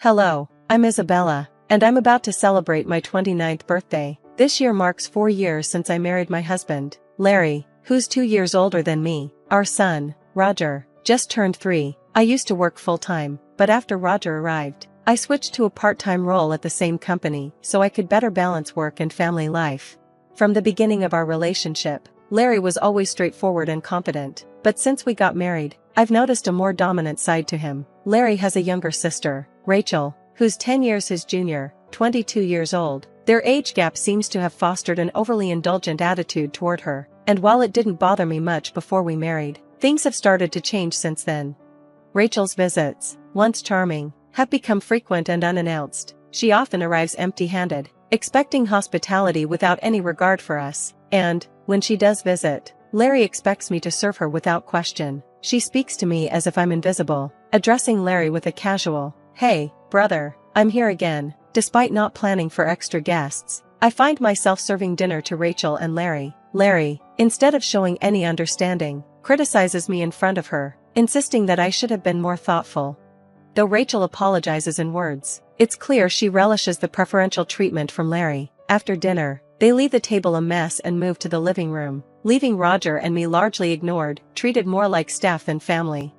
Hello, I'm Isabella, and I'm about to celebrate my 29th birthday. This year marks 4 years since I married my husband, Larry, who's 2 years older than me. Our son, Roger, just turned 3. I used to work full-time, but after Roger arrived, I switched to a part-time role at the same company so I could better balance work and family life. From the beginning of our relationship, Larry was always straightforward and confident, but since we got married, I've noticed a more dominant side to him. Larry has a younger sister, Rachel, who's 10 years his junior, 22 years old. Their age gap seems to have fostered an overly indulgent attitude toward her, and while it didn't bother me much before we married, things have started to change since then. Rachel's visits, once charming, have become frequent and unannounced. She often arrives empty-handed, expecting hospitality without any regard for us, and, when she does visit, Larry expects me to serve her without question. She speaks to me as if I'm invisible, addressing Larry with a casual, "Hey, brother, I'm here again." Despite not planning for extra guests, I find myself serving dinner to Rachel and Larry. Larry, instead of showing any understanding, criticizes me in front of her, insisting that I should have been more thoughtful. Though Rachel apologizes in words, it's clear she relishes the preferential treatment from Larry. After dinner, they leave the table a mess and move to the living room, leaving Roger and me largely ignored, treated more like staff than family.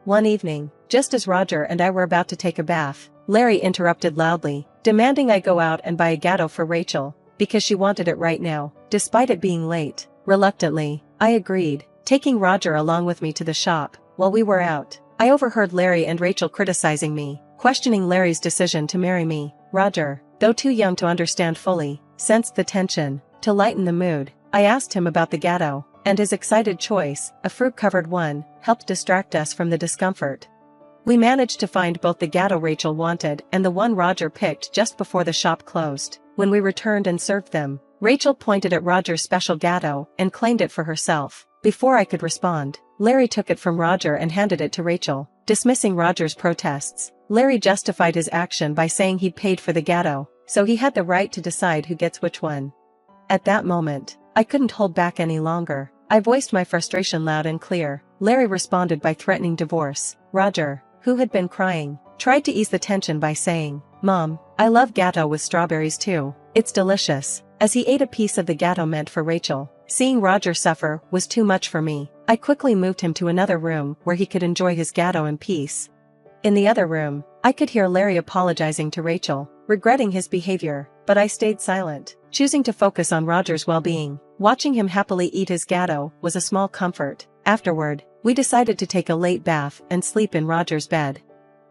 One evening, just as Roger and I were about to take a bath, Larry interrupted loudly, demanding I go out and buy a gatto for Rachel, because she wanted it right now, despite it being late. Reluctantly, I agreed, taking Roger along with me to the shop. While we were out, I overheard Larry and Rachel criticizing me, questioning Larry's decision to marry me. Roger, though too young to understand fully, sensed the tension. To lighten the mood, I asked him about the gatto, and his excited choice, a fruit-covered one, helped distract us from the discomfort. We managed to find both the gatto Rachel wanted and the one Roger picked just before the shop closed. When we returned and served them, Rachel pointed at Roger's special gatto and claimed it for herself. Before I could respond, Larry took it from Roger and handed it to Rachel, dismissing Roger's protests. Larry justified his action by saying he'd paid for the gatto, so he had the right to decide who gets which one. At that moment, I couldn't hold back any longer. I voiced my frustration loud and clear. Larry responded by threatening divorce. Roger, who had been crying, tried to ease the tension by saying, "Mom, I love gatto with strawberries too. It's delicious." As he ate a piece of the gatto meant for Rachel, seeing Roger suffer was too much for me. I quickly moved him to another room where he could enjoy his gatto in peace. In the other room, I could hear Larry apologizing to Rachel, regretting his behavior, but I stayed silent, choosing to focus on Roger's well-being. Watching him happily eat his gatto was a small comfort. Afterward, we decided to take a late bath and sleep in Roger's bed.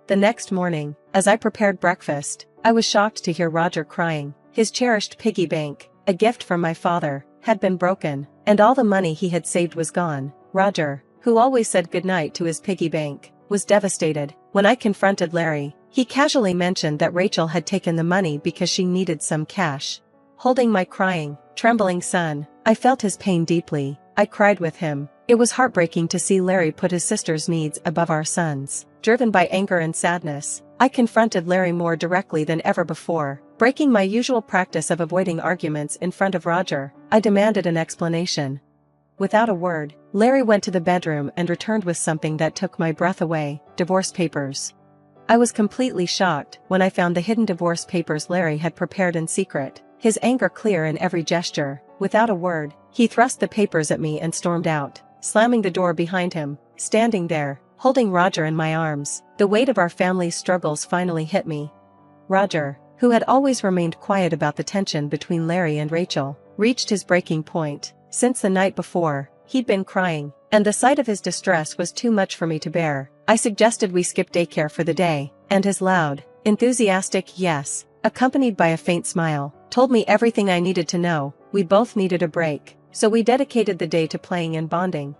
The next morning, as I prepared breakfast, I was shocked to hear Roger crying. His cherished piggy bank, a gift from my father, had been broken, and all the money he had saved was gone. Roger, who always said goodnight to his piggy bank, was devastated. When I confronted Larry, he casually mentioned that Rachel had taken the money because she needed some cash. Holding my crying, trembling son, I felt his pain deeply. I cried with him. It was heartbreaking to see Larry put his sister's needs above our son's. Driven by anger and sadness, I confronted Larry more directly than ever before. Breaking my usual practice of avoiding arguments in front of Roger, I demanded an explanation. Without a word, Larry went to the bedroom and returned with something that took my breath away: divorce papers. I was completely shocked when I found the hidden divorce papers Larry had prepared in secret, his anger clear in every gesture. Without a word, he thrust the papers at me and stormed out, slamming the door behind him. Standing there, holding Roger in my arms, the weight of our family's struggles finally hit me. Roger, who had always remained quiet about the tension between Larry and Rachel, reached his breaking point. Since the night before, he'd been crying, and the sight of his distress was too much for me to bear. I suggested we skip daycare for the day, and his loud, enthusiastic yes, accompanied by a faint smile, told me everything I needed to know. We both needed a break, so we dedicated the day to playing and bonding.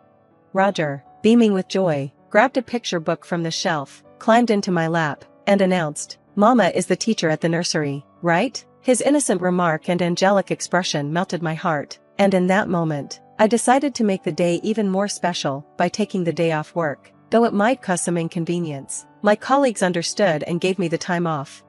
Roger, beaming with joy, grabbed a picture book from the shelf, climbed into my lap, and announced, "Mama is the teacher at the nursery, right?" His innocent remark and angelic expression melted my heart, and in that moment, I decided to make the day even more special by taking the day off work. Though it might cause some inconvenience, my colleagues understood and gave me the time off.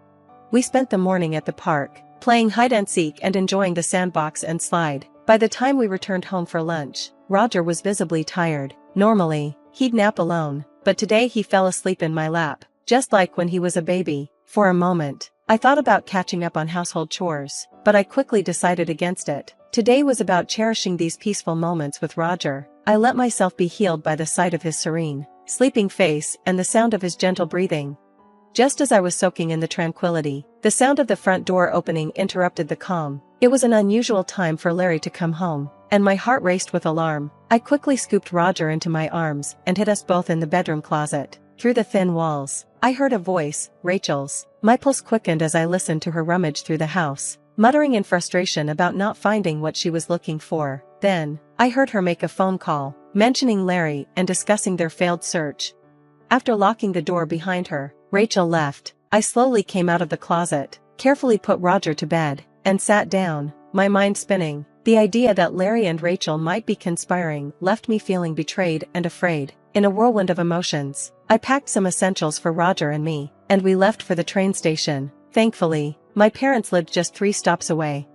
We spent the morning at the park, playing hide-and-seek and enjoying the sandbox and slide. By the time we returned home for lunch, Roger was visibly tired. Normally, he'd nap alone, but today he fell asleep in my lap, just like when he was a baby. For a moment, I thought about catching up on household chores, but I quickly decided against it. Today was about cherishing these peaceful moments with Roger. I let myself be healed by the sight of his serene, sleeping face and the sound of his gentle breathing. Just as I was soaking in the tranquility, the sound of the front door opening interrupted the calm. It was an unusual time for Larry to come home, and my heart raced with alarm. I quickly scooped Roger into my arms and hid us both in the bedroom closet. Through the thin walls, I heard a voice, Rachel's. My pulse quickened as I listened to her rummage through the house, muttering in frustration about not finding what she was looking for. Then, I heard her make a phone call, mentioning Larry and discussing their failed search. After locking the door behind her, Rachel left. I slowly came out of the closet, carefully put Roger to bed, and sat down, my mind spinning. The idea that Larry and Rachel might be conspiring left me feeling betrayed and afraid. In a whirlwind of emotions, I packed some essentials for Roger and me, and we left for the train station. Thankfully, my parents lived just 3 stops away.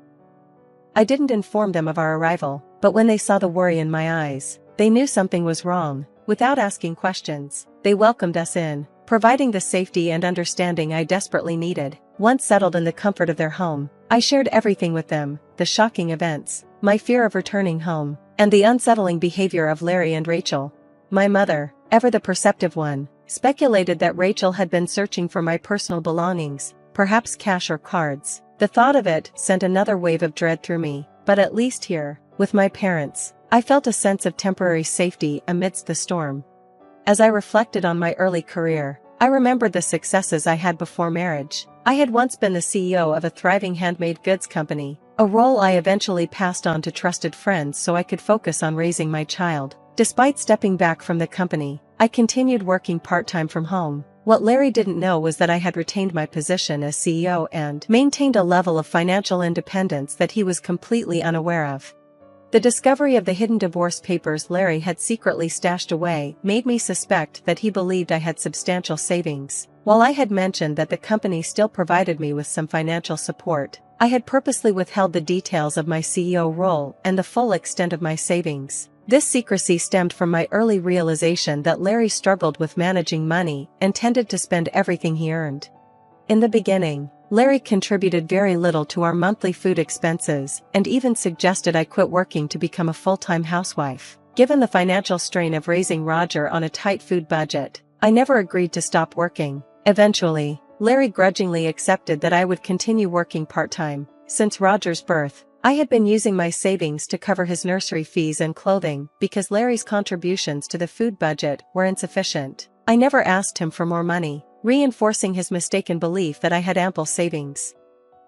I didn't inform them of our arrival, but when they saw the worry in my eyes, they knew something was wrong. Without asking questions, they welcomed us in, providing the safety and understanding I desperately needed. Once settled in the comfort of their home, I shared everything with them, the shocking events, my fear of returning home, and the unsettling behavior of Larry and Rachel. My mother, ever the perceptive one, speculated that Rachel had been searching for my personal belongings, perhaps cash or cards. The thought of it sent another wave of dread through me, but at least here, with my parents, I felt a sense of temporary safety amidst the storm. As I reflected on my early career, I remembered the successes I had before marriage. I had once been the CEO of a thriving handmade goods company, a role I eventually passed on to trusted friends so I could focus on raising my child. Despite stepping back from the company, I continued working part-time from home. What Larry didn't know was that I had retained my position as CEO and maintained a level of financial independence that he was completely unaware of. The discovery of the hidden divorce papers Larry had secretly stashed away made me suspect that he believed I had substantial savings. While I had mentioned that the company still provided me with some financial support, I had purposely withheld the details of my CEO role and the full extent of my savings. This secrecy stemmed from my early realization that Larry struggled with managing money and tended to spend everything he earned. In the beginning, Larry contributed very little to our monthly food expenses and even suggested I quit working to become a full-time housewife. Given the financial strain of raising Roger on a tight food budget, I never agreed to stop working. Eventually, Larry grudgingly accepted that I would continue working part-time. Since Roger's birth, I had been using my savings to cover his nursery fees and clothing because Larry's contributions to the food budget were insufficient. I never asked him for more money, reinforcing his mistaken belief that I had ample savings.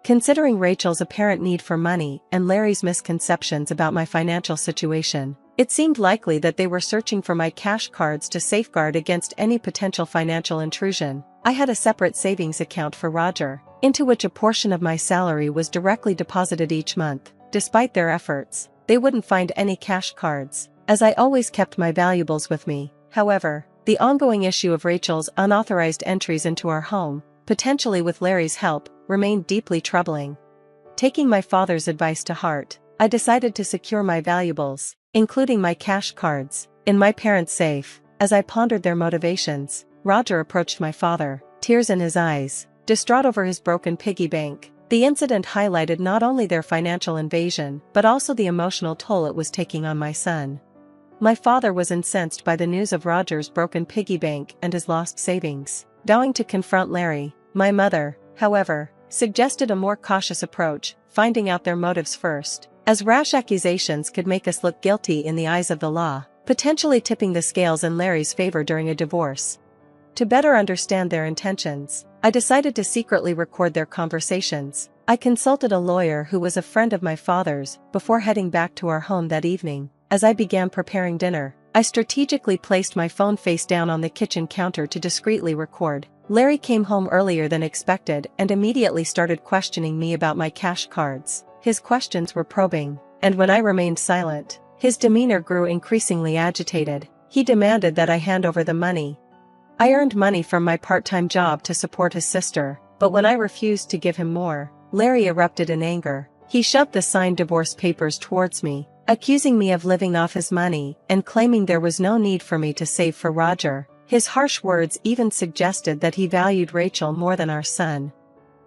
Considering Rachel's apparent need for money and Larry's misconceptions about my financial situation, it seemed likely that they were searching for my cash cards to safeguard against any potential financial intrusion. I had a separate savings account for Roger, into which a portion of my salary was directly deposited each month. Despite their efforts, they wouldn't find any cash cards, as I always kept my valuables with me. However, the ongoing issue of Rachel's unauthorized entries into our home, potentially with Larry's help, remained deeply troubling. Taking my father's advice to heart, I decided to secure my valuables, including my cash cards, in my parents' safe. As I pondered their motivations, Roger approached my father, tears in his eyes, distraught over his broken piggy bank. The incident highlighted not only their financial invasion but also the emotional toll it was taking on my son. My father was incensed by the news of Roger's broken piggy bank and his lost savings. Vowing to confront Larry, my mother, however, suggested a more cautious approach, finding out their motives first, as rash accusations could make us look guilty in the eyes of the law, potentially tipping the scales in Larry's favor during a divorce. To better understand their intentions, I decided to secretly record their conversations. I consulted a lawyer who was a friend of my father's before heading back to our home that evening. As I began preparing dinner, I strategically placed my phone face down on the kitchen counter to discreetly record. Larry came home earlier than expected and immediately started questioning me about my cash cards. His questions were probing, and when I remained silent, his demeanor grew increasingly agitated. He demanded that I hand over the money. I earned money from my part-time job to support his sister, but when I refused to give him more, Larry erupted in anger. He shoved the signed divorce papers towards me, accusing me of living off his money and claiming there was no need for me to save for Roger. His harsh words even suggested that he valued Rachel more than our son.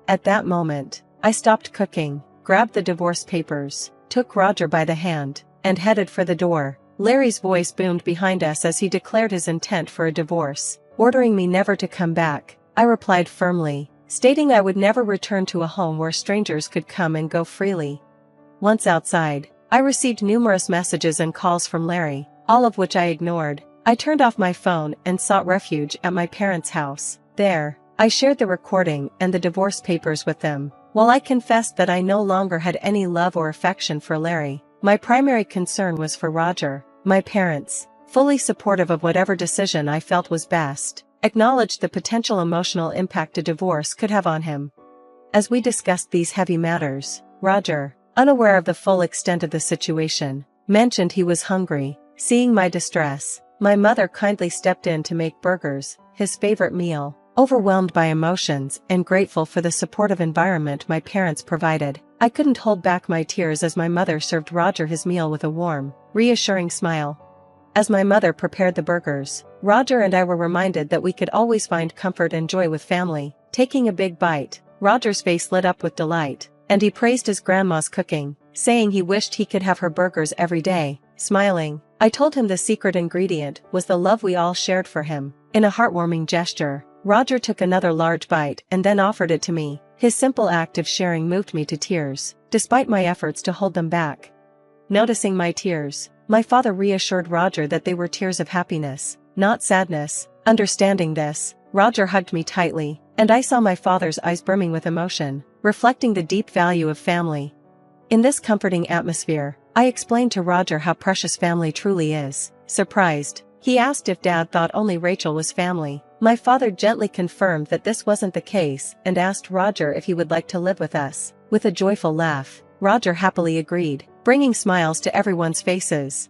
At that moment, I stopped cooking, grabbed the divorce papers, took Roger by the hand, and headed for the door. Larry's voice boomed behind us as he declared his intent for a divorce, ordering me never to come back. I replied firmly, stating I would never return to a home where strangers could come and go freely. Once outside, I received numerous messages and calls from Larry, all of which I ignored. I turned off my phone and sought refuge at my parents' house. There, I shared the recording and the divorce papers with them. While I confessed that I no longer had any love or affection for Larry, my primary concern was for Roger. My parents, fully supportive of whatever decision I felt was best, acknowledged the potential emotional impact a divorce could have on him. As we discussed these heavy matters, Roger, unaware of the full extent of the situation, mentioned he was hungry. Seeing my distress, my mother kindly stepped in to make burgers, his favorite meal. Overwhelmed by emotions and grateful for the supportive environment my parents provided, I couldn't hold back my tears as my mother served Roger his meal with a warm, reassuring smile. As my mother prepared the burgers, Roger and I were reminded that we could always find comfort and joy with family. Taking a big bite, Roger's face lit up with delight, and he praised his grandma's cooking, saying he wished he could have her burgers every day. Smiling, I told him the secret ingredient was the love we all shared for him. In a heartwarming gesture, Roger took another large bite and then offered it to me. His simple act of sharing moved me to tears, despite my efforts to hold them back. Noticing my tears, my father reassured Roger that they were tears of happiness, not sadness. Understanding this, Roger hugged me tightly, and I saw my father's eyes brimming with emotion, reflecting the deep value of family. In this comforting atmosphere, I explained to Roger how precious family truly is. Surprised, he asked if Dad thought only Rachel was family. My father gently confirmed that this wasn't the case and asked Roger if he would like to live with us. With a joyful laugh, Roger happily agreed, bringing smiles to everyone's faces.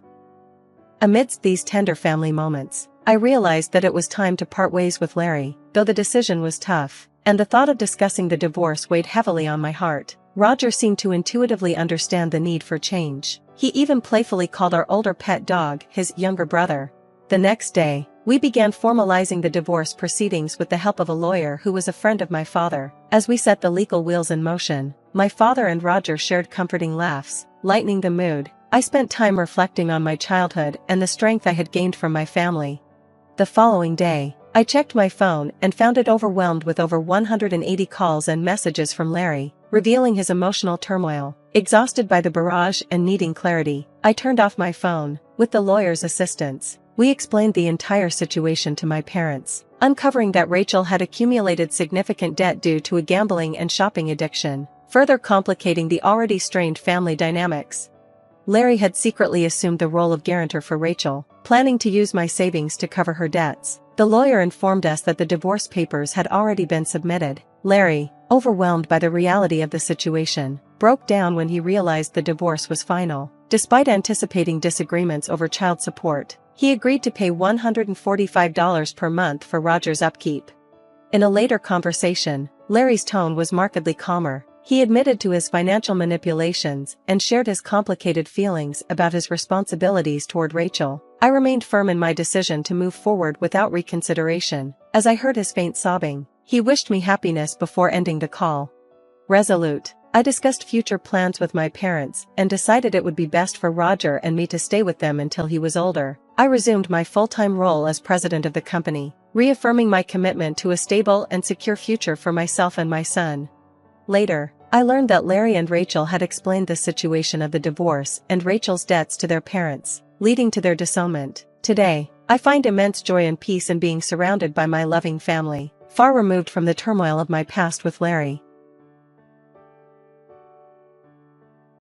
Amidst these tender family moments, I realized that it was time to part ways with Larry. Though the decision was tough, and the thought of discussing the divorce weighed heavily on my heart, Roger seemed to intuitively understand the need for change. He even playfully called our older pet dog his younger brother. The next day, we began formalizing the divorce proceedings with the help of a lawyer who was a friend of my father. As we set the legal wheels in motion, my father and Roger shared comforting laughs, lightening the mood. I spent time reflecting on my childhood and the strength I had gained from my family. The following day, I checked my phone and found it overwhelmed with over 180 calls and messages from Larry, revealing his emotional turmoil. Exhausted by the barrage and needing clarity, I turned off my phone. With the lawyer's assistance, we explained the entire situation to my parents, uncovering that Rachel had accumulated significant debt due to a gambling and shopping addiction, further complicating the already strained family dynamics. Larry had secretly assumed the role of guarantor for Rachel, planning to use my savings to cover her debts. The lawyer informed us that the divorce papers had already been submitted. Larry, overwhelmed by the reality of the situation, broke down when he realized the divorce was final. Despite anticipating disagreements over child support, he agreed to pay $145 per month for Roger's upkeep. In a later conversation, Larry's tone was markedly calmer. He admitted to his financial manipulations and shared his complicated feelings about his responsibilities toward Rachel. I remained firm in my decision to move forward without reconsideration. As I heard his faint sobbing, he wished me happiness before ending the call. Resolute, I discussed future plans with my parents and decided it would be best for Roger and me to stay with them until he was older. I resumed my full-time role as president of the company, reaffirming my commitment to a stable and secure future for myself and my son. Later, I learned that Larry and Rachel had explained the situation of the divorce and Rachel's debts to their parents, leading to their disownment. Today, I find immense joy and peace in being surrounded by my loving family, far removed from the turmoil of my past with Larry.